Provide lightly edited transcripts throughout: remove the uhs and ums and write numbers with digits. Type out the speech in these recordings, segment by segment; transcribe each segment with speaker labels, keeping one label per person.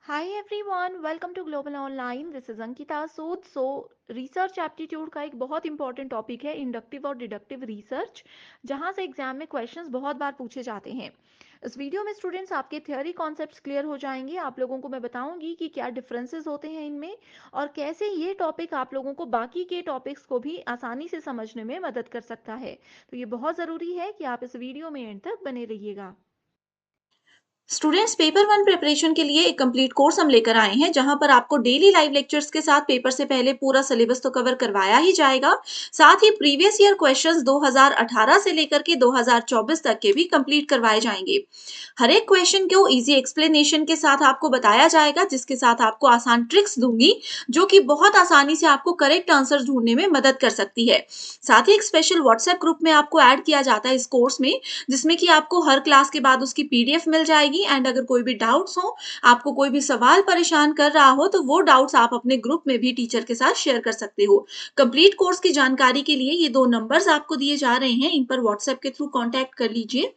Speaker 1: Hi everyone, welcome to Global Online. This is Ankita Sood. Research aptitude का एक बहुत important topic है inductive और डिडक्टिव रिसर्च, जहां से एग्जाम में क्वेश्चंस बहुत बार पूछे जाते हैं. इस वीडियो में स्टूडेंट्स आपके थ्योरी कॉन्सेप्ट्स क्लियर हो जाएंगे. आप लोगों को मैं बताऊंगी कि क्या डिफरेंसेस होते हैं इनमें और कैसे ये टॉपिक आप लोगों को बाकी के टॉपिक्स को भी आसानी से समझने में मदद कर सकता है. तो ये बहुत ज़रूरी है कि आप इस वीडियो में एंड तक बने रहिएगा.
Speaker 2: स्टूडेंट्स पेपर वन प्रिपरेशन के लिए एक कंप्लीट कोर्स हम लेकर आए हैं जहां पर आपको डेली लाइव लेक्चर्स के साथ पेपर से पहले पूरा सिलेबस तो कवर करवाया ही जाएगा। साथ ही प्रीवियस ईयर क्वेश्चंस 2018 से लेकर के 2024 तक के भी कंप्लीट करवाए जाएंगे। हर एक क्वेश्चन को इजी एक्सप्लेनेशन के साथ आपको बताया जाएगा, जिसके साथ आपको आसान ट्रिक्स दूंगी जो कि बहुत आसानी से आपको करेक्ट आंसर ढूंढने में मदद कर सकती है। साथ ही एक स्पेशल व्हाट्सएप ग्रुप में आपको ऐड किया जाता है इस कोर्स में, जिसमें कि आपको हर क्लास के बाद उसकी पीडीएफ मिल जाएगी। एंड अगर कोई भी डाउट्स हो, आपको कोई भी सवाल परेशान कर रहा हो, तो वो डाउट्स आप अपने ग्रुप में भी टीचर के साथ शेयर कर सकते हो। कंप्लीट कोर्स की जानकारी के लिए ये दो नंबर्स आपको दिए जा रहे हैं, इन पर व्हाट्सएप के थ्रू कॉन्टैक्ट कर लीजिए।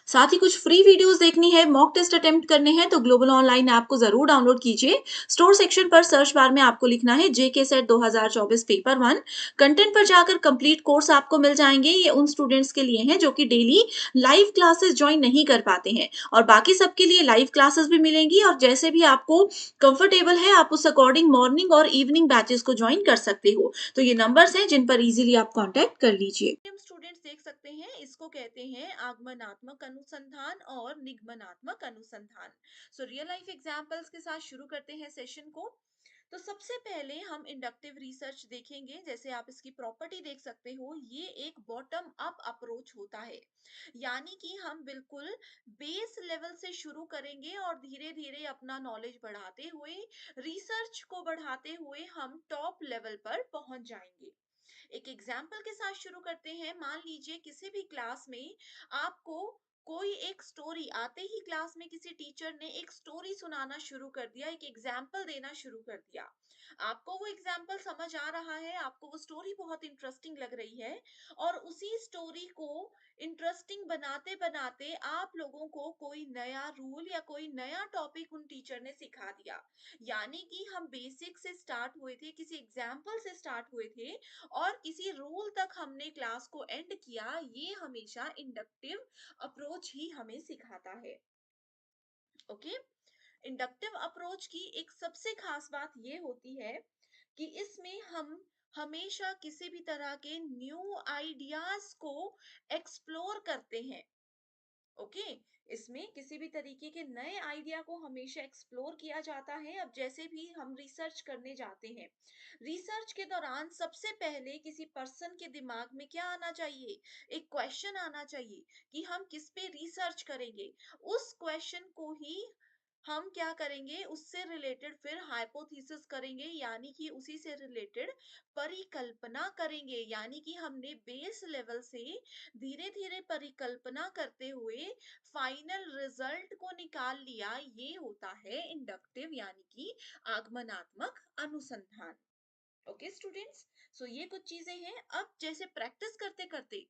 Speaker 2: साथ ही कुछ फ्री वीडियोस देखनी है, मॉक टेस्ट अटेम्प्ट करने हैं, तो ग्लोबल ऑनलाइन ऐप को जरूर डाउनलोड कीजिए। स्टोर सेक्शन पर सर्च बार में आपको लिखना है जेके सेट 2024 पेपर वन। कंटेंट पर जाकर कंप्लीट कोर्स आपको मिल जाएंगे। ये उन स्टूडेंट्स के लिए हैं जो कि डेली लाइव क्लासेस ज्वाइन नहीं कर पाते हैं, और बाकी सबके लिए लाइव क्लासेस भी मिलेंगी। और जैसे भी आपको कंफर्टेबल है, आप उस अकॉर्डिंग मॉर्निंग और इवनिंग बैचेस को ज्वाइन कर सकते हो। तो ये नंबर्स हैं जिन पर इजीली आप कॉन्टेक्ट कर लीजिए।
Speaker 1: हम स्टूडेंट्स देख सकते हैं, इसको कहते हैं आगमनात्मक अनुसंधान और निगमनात्मक अनुसंधान. रियल लाइफ एग्जांपल्स के साथ शुरू करते हैं सेशन को. तो सबसे पहले हम इंडक्टिव रिसर्च देखेंगे. जैसे आप इसकी प्रॉपर्टी देख सकते हो, ये एक बॉटम अप अप्रोच होता है. यानी कि हम बिल्कुल बेस लेवल से शुरू करेंगे और धीरे धीरे अपना नॉलेज बढ़ाते हुए, रिसर्च को बढ़ाते हुए हम टॉप लेवल पर पहुंच जाएंगे. एक एग्जाम्पल के साथ शुरू करते हैं. मान लीजिए किसी भी क्लास में आपको कोई एक स्टोरी, आते ही क्लास में किसी टीचर ने एक स्टोरी सुनाना शुरू कर दिया, एक एग्जाम्पल देना शुरू कर दिया. आपको वो एग्जाम्पल समझ आ रहा है, आपको वो स्टोरी बहुत इंटरेस्टिंग लग रही है, और उसी स्टोरी को इंटरेस्टिंग बनाते बनाते आप लोगों को कोई नया रूल या कोई नया टॉपिक उन टीचर ने सिखा दिया. यानी कि हम बेसिक से स्टार्ट हुए थे, किसी एग्जाम्पल से स्टार्ट हुए थे और किसी रूल तक हमने क्लास को एंड किया. ये हमेशा इंडक्टिव अप्रोच ही हमें सिखाता है. ओके. इंडक्टिव अप्रोच की एक सबसे खास बात ये होती है कि इसमें हम हमेशा किसी भी तरह के न्यू आइडियाज को एक्सप्लोर करते हैं. ओके. इसमें किसी भी तरीके के नए आइडिया को हमेशा एक्सप्लोर किया जाता है. अब जैसे भी हम रिसर्च करने जाते हैं, रिसर्च के दौरान सबसे पहले किसी पर्सन के दिमाग में क्या आना चाहिए? एक क्वेश्चन आना चाहिए कि हम किस पे रिसर्च करेंगे. उस क्वेश्चन को ही हम क्या करेंगे, उससे रिलेटेड फिर हाइपोथेसिस करेंगे, यानी कि उसी से रिलेटेड परिकल्पना करेंगे. यानी कि हमने बेस लेवल से धीरे धीरे परिकल्पना करते हुए फाइनल रिजल्ट को निकाल लिया. ये होता है इंडक्टिव यानी कि आगमनात्मक अनुसंधान. Okay students. ये कुछ चीजें हैं. अब जैसे प्रैक्टिस करते करते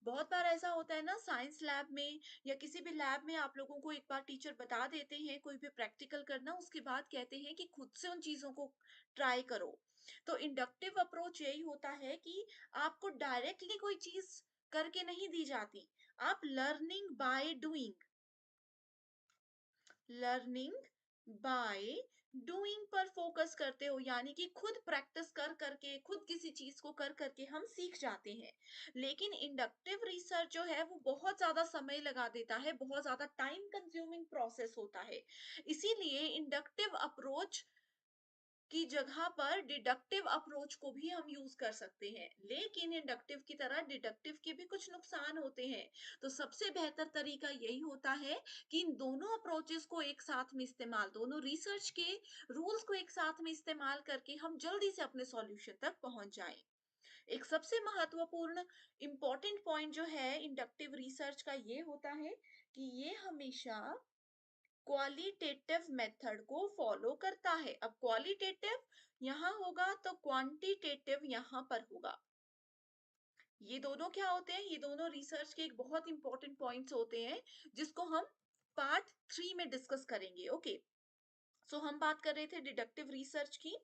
Speaker 1: बहुत बार ऐसा होता है ना, साइंस लैब में या किसी भी लैब में आप लोगों को एक बार टीचर बता देते हैं कोई भी प्रैक्टिकल करना, उसके बाद कहते हैं कि खुद से उन चीजों को ट्राई करो. तो इंडक्टिव अप्रोच यही होता है कि आपको डायरेक्टली कोई चीज करके नहीं दी जाती. आप लर्निंग बाय डूइंग पर फोकस करते हो. यानी कि खुद प्रैक्टिस कर करके, खुद किसी चीज को कर करके हम सीख जाते हैं. लेकिन इंडक्टिव रिसर्च जो है वो बहुत ज्यादा समय लगा देता है, बहुत ज्यादा टाइम कंज्यूमिंग प्रोसेस होता है. इसीलिए इंडक्टिव अप्रोच की जगह पर डिडक्टिव अप्रोच को भी हम यूज कर सकते हैं. लेकिन इंडक्टिव की तरह डिडक्टिव के भी कुछ नुकसान होते हैं. तो सबसे बेहतर तरीका यही होता है कि इन दोनों अप्रोचेस को एक साथ में इस्तेमाल, दोनों रिसर्च के रूल्स को एक साथ में इस्तेमाल करके हम जल्दी से अपने सॉल्यूशन तक पहुंच जाएं. एक सबसे महत्वपूर्ण इंपॉर्टेंट पॉइंट जो है इंडक्टिव रिसर्च का, ये होता है कि ये हमेशा क्वालिटेटिव मेथड को फॉलो करता है. अब क्वालिटेटिव यहाँ होगा तो क्वांटिटेटिव यहाँ पर होगा. ये दोनों क्या होते हैं? ये दोनों रिसर्च के एक बहुत इंपॉर्टेंट पॉइंट्स होते हैं, जिसको हम पार्ट 3 में डिस्कस करेंगे. ओके. हम बात कर रहे थे डिडक्टिव रिसर्च की।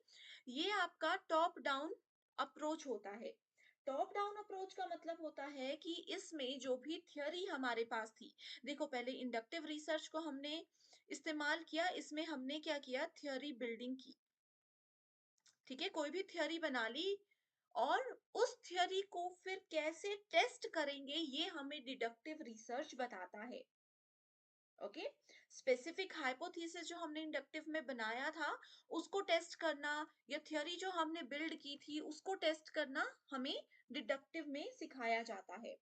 Speaker 1: ये आपका टॉप डाउन अप्रोच होता है। टॉप डाउन अप्रोच का मतलब होता है कि इसमें जो भी थ्योरी हमारे पास थी, देखो पहले इंडक्टिव रिसर्च को हमने इस्तेमाल किया, इसमें हमने क्या किया, थ्योरी बिल्डिंग की। ठीक है, कोई भी थ्योरी बना ली और उस थ्योरी को फिर कैसे टेस्ट करेंगे ये हमें डिडक्टिव रिसर्च बताता है। ओके, स्पेसिफिक हाइपोथेसिस जो हमने इंडक्टिव में बनाया था उसको टेस्ट करना, या थ्योरी जो हमने बिल्ड की थी उसको टेस्ट करना हमें डिडक्टिव में सिखाया जाता है।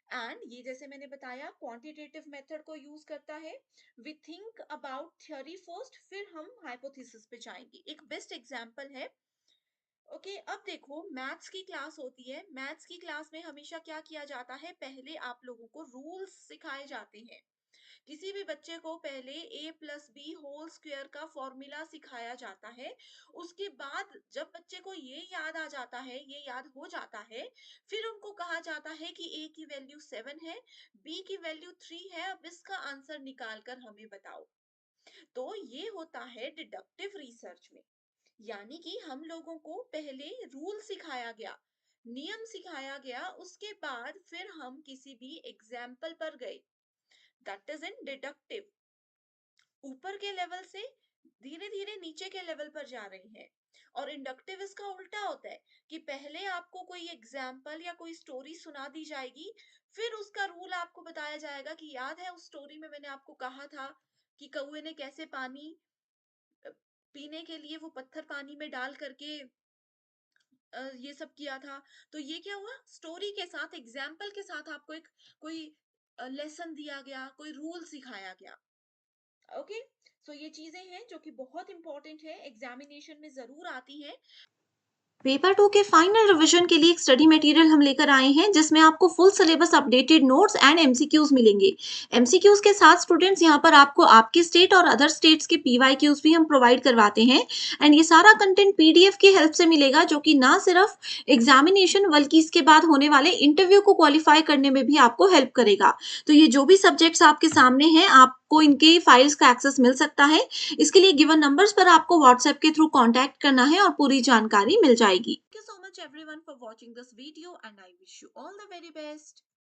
Speaker 1: एंड ये जैसे मैंने बताया क्वांटिटेटिव मेथड को यूज करता है। We think about theory first, फिर हम हाइपोथेसिस पे जाएंगे। एक बेस्ट एग्जांपल है, ओके अब देखो मैथ्स की क्लास होती है, मैथ्स की क्लास में हमेशा क्या किया जाता है, पहले आप लोगों को रूल्स सिखाए जाते हैं। किसी भी बच्चे को पहले a plus B whole square का फॉर्मूला सिखाया जाता है। उसके बाद जब बच्चे को ये याद आ जाता है, ये याद हो जाता है, फिर उनको कहा जाता है कि a की वैल्यू 7 है, b की वैल्यू 3 है, अब इसका आंसर निकाल कर हमें बताओ। तो ये होता है डिडक्टिव रिसर्च में। यानी कि हम लोगों को पहले रूल सिखाया गया, नियम सिखाया गया, उसके बाद फिर हम किसी भी एग्जाम्पल पर गए। That is in deductive. ऊपर के लेवल से धीरे धीरे नीचे के लेवल पर जा रही है। और इंडक्टिव इसका उल्टा होता है कि पहले आपको कोई एग्जाम्पल या कोई स्टोरी सुना दी जाएगी, फिर उसका रूल आपको बताया जाएगा कि याद है उस स्टोरी में मैंने आपको कहा था कि कौए ने कैसे पानी अ, पीने के लिए वो पत्थर पानी में डाल करके ये सब किया था। तो ये क्या हुआ, स्टोरी के साथ एग्जाम्पल के साथ आपको एक कोई लेसन दिया गया, कोई रूल सिखाया गया। ओके, सो ये चीजें हैं जो कि बहुत इंपॉर्टेंट है, एग्जामिनेशन में जरूर आती हैं।
Speaker 2: पेपर 2 के फाइनल रिवीजन के लिए एक स्टडी मटेरियल हम लेकर आए हैं जिसमें आपको full syllabus updated notes and MCQs मिलेंगे। एमसीक्यूज के साथ स्टूडेंट्स यहाँ पर आपको आपके स्टेट और अदर स्टेट्स के पीवाईक्यूज भी हम प्रोवाइड करवाते हैं। एंड ये सारा कंटेंट पीडीएफ की हेल्प से मिलेगा जो कि ना सिर्फ एग्जामिनेशन बल्कि इसके बाद होने वाले इंटरव्यू को क्वालिफाई करने में भी आपको हेल्प करेगा। तो ये जो भी सब्जेक्ट्स आपके सामने हैं आपको इनके फाइल्स का एक्सेस मिल सकता है। इसके लिए गिवन नंबर्स पर आपको व्हाट्सएप के थ्रू कांटेक्ट करना है और पूरी जानकारी मिल जाएगी।
Speaker 1: Thank you so much everyone for watching this video and I wish you all the very best.